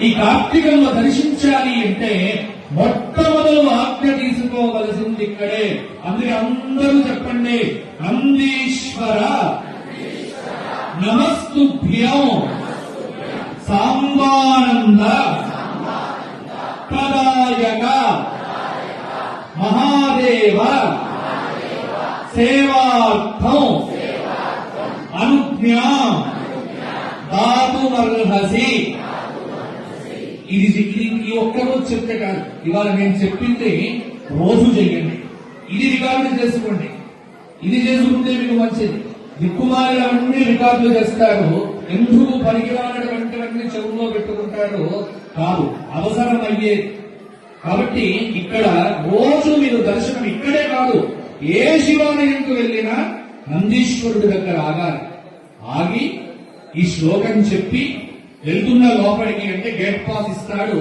ఈ కార్తీకంలో దర్శించాలి అంటే మొట్టమొదలు ఆజ్ఞ తీసుకోవలసింది ఇక్కడే. అందుకే అందరూ చెప్పండి, నందీశ్వర నమస్తుభ్యం సాంబానంద ప్రదాయక మహాదేవ సేవార్థం అనుజ్ఞా దాతుమర్హసి. ఇది ఒక్కరోజు చెప్తే కాదు, ఇవాళ నేను చెప్పింది రోజు చెయ్యండి. ఇది రికార్డు చేసుకోండి. ఇది చేసుకుంటే మీకు మంచిది. దిక్కుమాలి అన్ని రికార్డులు చేస్తారు, ఎందుకు పనికిరానటువంటివన్నీ చెవుల్లో పెట్టుకుంటారు కాదు, అవసరం అయ్యేది. కాబట్టి ఇక్కడ రోజు మీరు దర్శనం ఇక్కడే కాదు, ఏ శివాలయంకు వెళ్ళినా నందీశ్వరుడి దగ్గర ఆగాలి. ఆగి ఈ శ్లోకం చెప్పి వెళ్తున్న లోపలికి అంటే గేట్ పాస్ ఇస్తాడు.